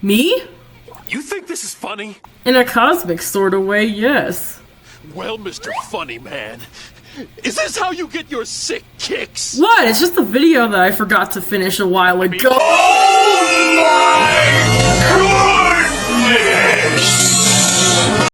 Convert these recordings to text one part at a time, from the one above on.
Me? You think this is funny? In a cosmic sort of way, yes. Well, Mr. Funny Man, is this how you get your sick kicks? What? It's just a video that I forgot to finish a while ago. Oh my goodness!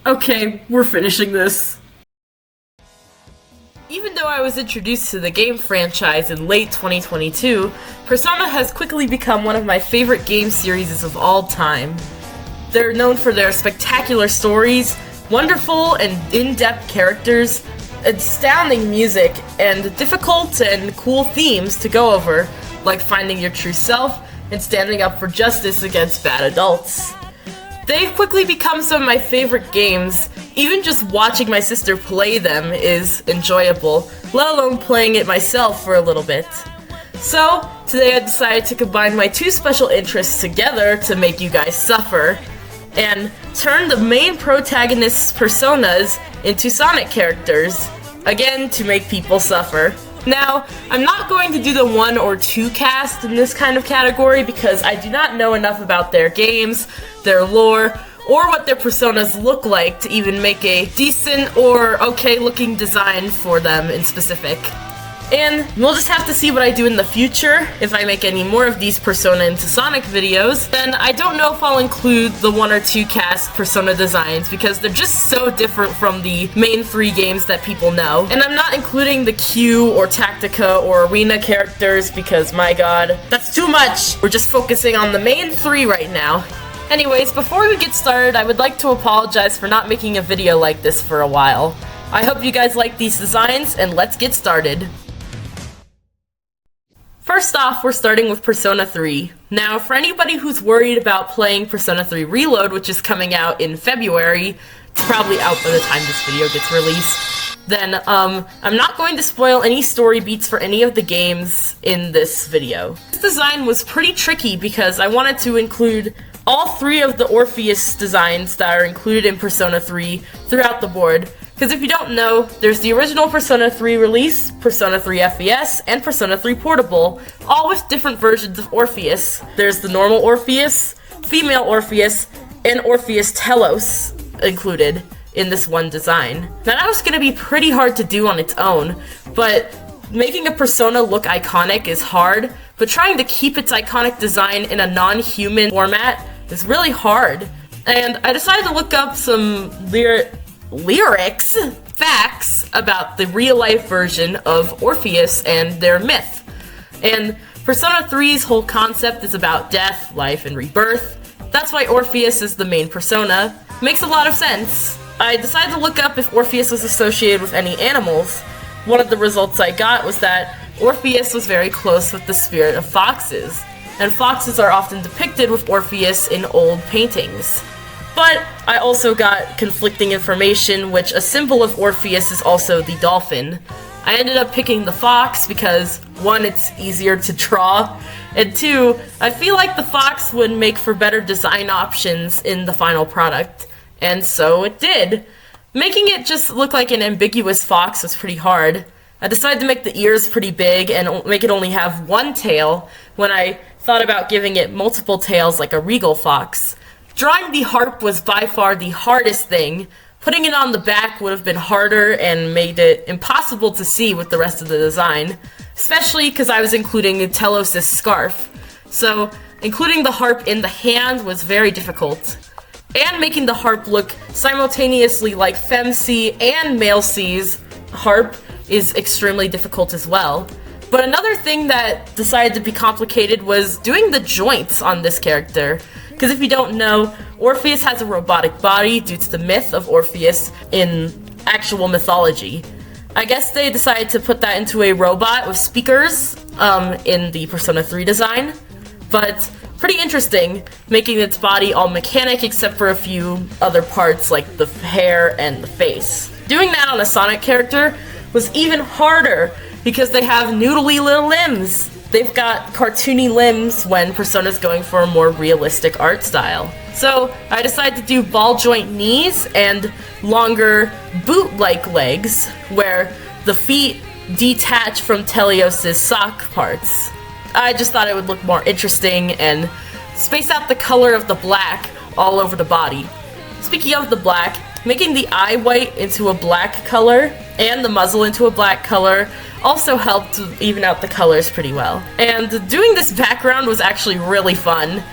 Okay, we're finishing this. Even though I was introduced to the game franchise in late 2022, Persona has quickly become one of my favorite game series of all time. They're known for their spectacular stories, wonderful and in-depth characters, astounding music, and difficult and cool themes to go over, like finding your true self and standing up for justice against bad adults. They've quickly become some of my favorite games. Even just watching my sister play them is enjoyable, let alone playing it myself for a little bit. So, today I decided to combine my two special interests together to make you guys suffer, and turn the main protagonist's personas into Sonic characters, again to make people suffer. Now, I'm not going to do the 1 or 2 cast in this kind of category because I do not know enough about their games, their lore, or what their personas look like to even make a decent or okay looking design for them in specific. And we'll just have to see what I do in the future. If I make any more of these Persona into Sonic videos, then I don't know if I'll include the 1 or 2 cast Persona designs because they're just so different from the main 3 games that people know. And I'm not including the Q or Tactica or Arena characters because, my god, that's too much! We're just focusing on the main 3 right now. Anyways, before we get started, I would like to apologize for not making a video like this for a while. I hope you guys like these designs, and let's get started. First off, we're starting with Persona 3. Now, for anybody who's worried about playing Persona 3 Reload, which is coming out in February, it's probably out by the time this video gets released, then I'm not going to spoil any story beats for any of the games in this video. This design was pretty tricky because I wanted to include all 3 of the Orpheus designs that are included in Persona 3 throughout the board. Because if you don't know, there's the original Persona 3 release, Persona 3 FES, and Persona 3 Portable, all with different versions of Orpheus. There's the normal Orpheus, female Orpheus, and Orpheus Telos included in this one design. Now that was going to be pretty hard to do on its own, but making a Persona look iconic is hard, but trying to keep its iconic design in a non-human format is really hard. And I decided to look up some facts about the real-life version of Orpheus and their myth. And Persona 3's whole concept is about death, life, and rebirth. That's why Orpheus is the main persona. Makes a lot of sense. I decided to look up if Orpheus was associated with any animals. One of the results I got was that Orpheus was very close with the spirit of foxes, and foxes are often depicted with Orpheus in old paintings. But I also got conflicting information, which a symbol of Orpheus is also the dolphin. I ended up picking the fox because, 1, it's easier to draw, and 2, I feel like the fox would make for better design options in the final product, and so it did. Making it just look like an ambiguous fox was pretty hard. I decided to make the ears pretty big and make it only have 1 tail when I thought about giving it multiple tails like a regal fox. Drawing the harp was by far the hardest thing. Putting it on the back would have been harder and made it impossible to see with the rest of the design, especially because I was including Telos' scarf. So including the harp in the hand was very difficult. And making the harp look simultaneously like Femc and Male C's harp is extremely difficult as well. But another thing that decided to be complicated was doing the joints on this character. Because if you don't know, Orpheus has a robotic body due to the myth of Orpheus in actual mythology. I guess they decided to put that into a robot with speakers in the Persona 3 design. But pretty interesting, making its body all mechanic except for a few other parts like the hair and the face. Doing that on a Sonic character was even harder because they have noodly little limbs. They've got cartoony limbs when Persona's going for a more realistic art style. So I decided to do ball joint knees and longer boot-like legs where the feet detach from Telos' sock parts. I just thought it would look more interesting and space out the color of the black all over the body. Speaking of the black, making the eye white into a black color and the muzzle into a black color also helped even out the colors pretty well. And doing this background was actually really fun.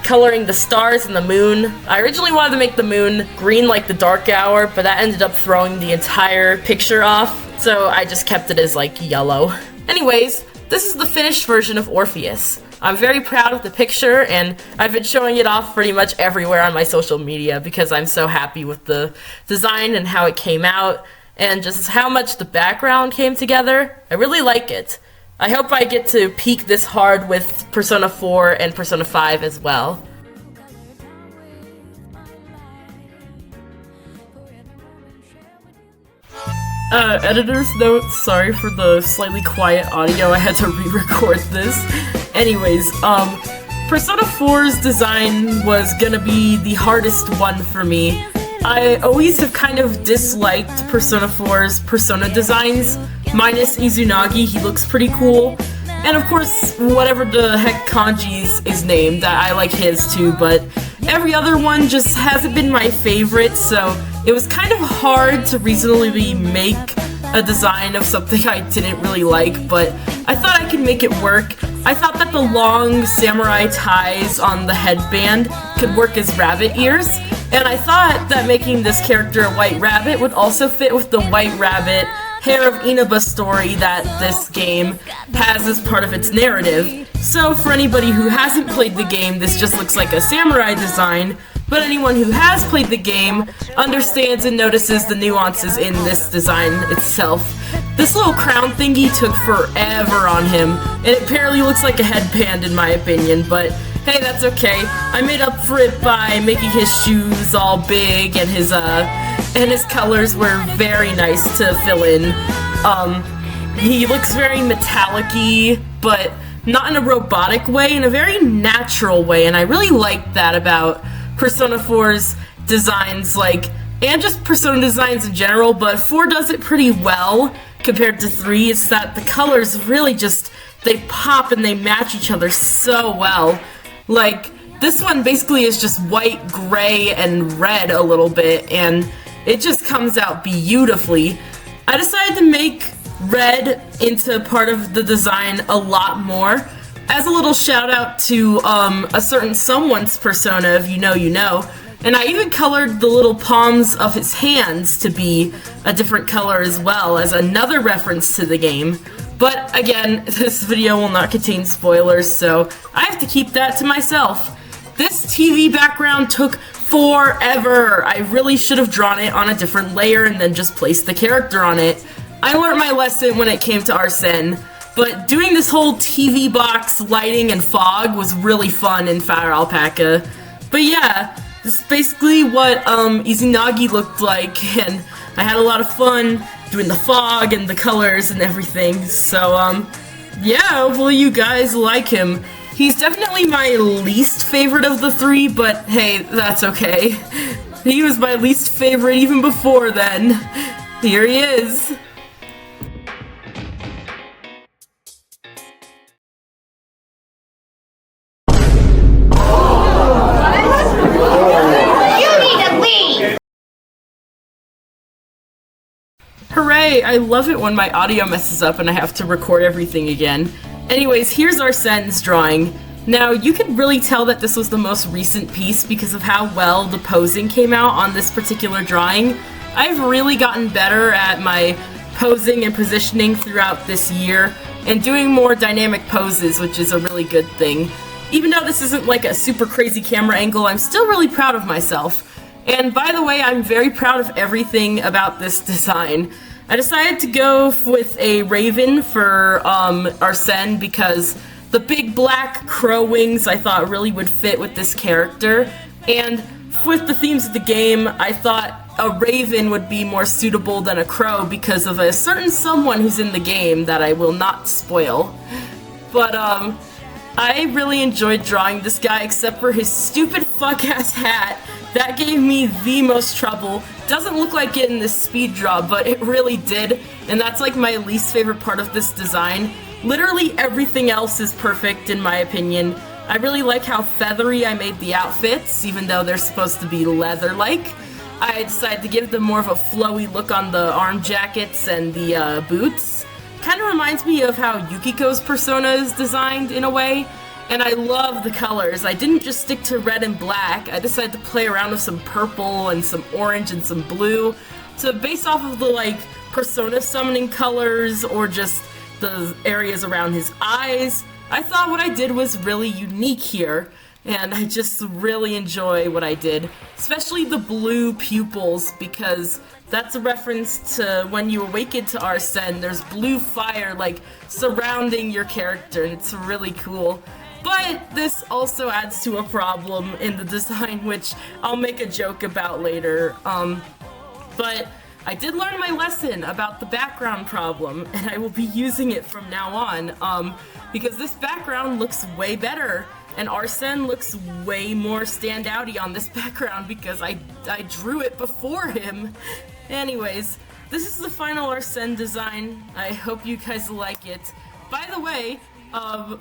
Coloring the stars and the moon. I originally wanted to make the moon green like the dark hour, but that ended up throwing the entire picture off, so I just kept it as like yellow. Anyways, this is the finished version of Orpheus. I'm very proud of the picture, and I've been showing it off pretty much everywhere on my social media because I'm so happy with the design and how it came out, and just how much the background came together. I really like it. I hope I get to peak this hard with Persona 4 and Persona 5 as well. Editor's note, sorry for the slightly quiet audio, I had to re-record this. Anyways, Persona 4's design was gonna be the hardest one for me. I always have kind of disliked Persona 4's Persona designs, minus Izunagi, he looks pretty cool. And of course, whatever the heck Kanji's is named, I like his too, but every other one just hasn't been my favorite, so it was kind of hard to reasonably make a design of something I didn't really like, but I thought I could make it work. I thought that the long samurai ties on the headband could work as rabbit ears, and I thought that making this character a white rabbit would also fit with the white rabbit Hair of Inaba story that this game has as part of its narrative. So for anybody who hasn't played the game, this just looks like a samurai design, but anyone who has played the game understands and notices the nuances in this design itself. This little crown thingy took forever on him, and it barely looks like a headband in my opinion, but hey, that's okay. I made up for it by making his shoes all big, and his colors were very nice to fill in. He looks very metallic-y, but not in a robotic way, in a very natural way, and I really like that about Persona 4's designs, and just Persona designs in general, but 4 does it pretty well compared to 3. It's that the colors really just, they pop and they match each other so well. This one basically is just white, gray, and red a little bit, and it just comes out beautifully. I decided to make red into part of the design a lot more. As a little shout out to a certain someone's persona, if you know, you know. And I even colored the little palms of his hands to be a different color as well, as another reference to the game. But again, this video will not contain spoilers, so I have to keep that to myself. This TV background took forever. I really should have drawn it on a different layer and then just placed the character on it. I learned my lesson when it came to Arsene, but doing this whole TV box, lighting, and fog was really fun in Fire Alpaca. But yeah, this is basically what Izunagi looked like, and I had a lot of fun doing the fog and the colors and everything, so yeah, hopefully you guys like him. He's definitely my least favorite of the 3, but hey, that's okay. He was my least favorite even before then. Here he is. Hooray! I love it when my audio messes up and I have to record everything again. Anyways, here's Arsene's drawing. Now, you can really tell that this was the most recent piece because of how well the posing came out on this particular drawing. I've really gotten better at my posing and positioning throughout this year, and doing more dynamic poses, which is a really good thing. Even though this isn't like a super crazy camera angle, I'm still really proud of myself. And by the way, I'm very proud of everything about this design. I decided to go with a raven for Arsene because the big black crow wings I thought really would fit with this character. And with the themes of the game, I thought a raven would be more suitable than a crow because of a certain someone who's in the game that I will not spoil. But I really enjoyed drawing this guy except for his stupid fuck-ass hat. That gave me the most trouble. Doesn't look like it in this speed draw, but it really did, and that's like my least favorite part of this design. Literally everything else is perfect in my opinion. I really like how feathery I made the outfits, even though they're supposed to be leather-like. I decided to give them more of a flowy look on the arm jackets and the boots. Kind of reminds me of how Yukiko's persona is designed in a way. And I love the colors. I didn't just stick to red and black. I decided to play around with some purple and some orange and some blue. So based off of the like persona summoning colors or just the areas around his eyes, I thought what I did was really unique here. And I just really enjoy what I did. Especially the blue pupils, because that's a reference to when you awaken to Arsene, there's blue fire like surrounding your character, and it's really cool. But this also adds to a problem in the design, which I'll make a joke about later. But I did learn my lesson about the background problem, and I will be using it from now on, because this background looks way better, and Arsene looks way more standouty on this background because I drew it before him. Anyways, this is the final Arsene design. I hope you guys like it. By the way,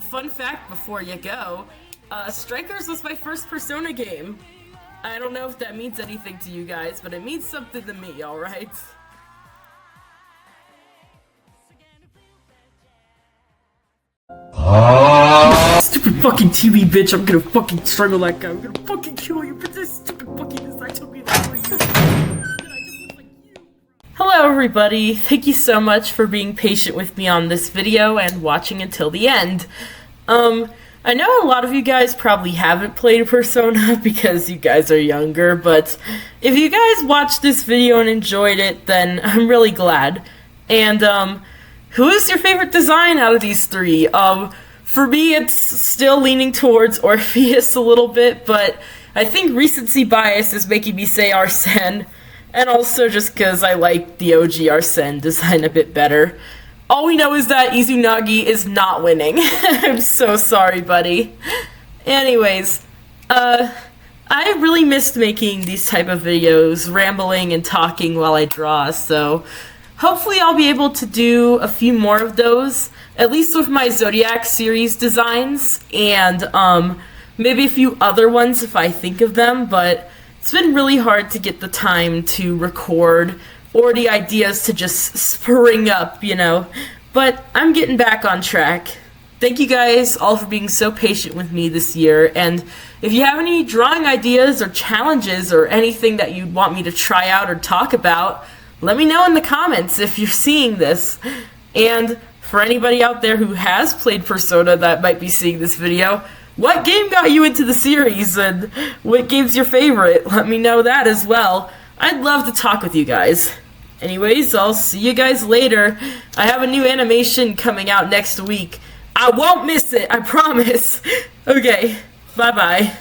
fun fact before you go, Strikers was my first Persona game. I don't know if that means anything to you guys, but it means something to me, alright? Stupid fucking TV bitch, I'm gonna fucking strangle that guy, I'm gonna fucking kill you, but this stupid fucking design took me to kill you. Hello everybody, thank you so much for being patient with me on this video and watching until the end. I know a lot of you guys probably haven't played Persona because you guys are younger, but if you guys watched this video and enjoyed it, then I'm really glad. And, who is your favorite design out of these three? For me, it's still leaning towards Orpheus a little bit, but I think recency bias is making me say Arsene. And also just because I like the OG Arsene design a bit better. All we know is that Izunagi is not winning. I'm so sorry, buddy. Anyways, I really missed making these type of videos, rambling and talking while I draw, so hopefully I'll be able to do a few more of those, at least with my Zodiac series designs, and maybe a few other ones if I think of them, but it's been really hard to get the time to record or the ideas to just spring up, you know. But I'm getting back on track. Thank you guys all for being so patient with me this year, and if you have any drawing ideas or challenges or anything that you'd want me to try out or talk about, let me know in the comments if you're seeing this. And for anybody out there who has played Persona that might be seeing this video, what game got you into the series, and what game's your favorite? Let me know that as well. I'd love to talk with you guys. Anyways, I'll see you guys later. I have a new animation coming out next week. I won't miss it, I promise. Okay, bye-bye.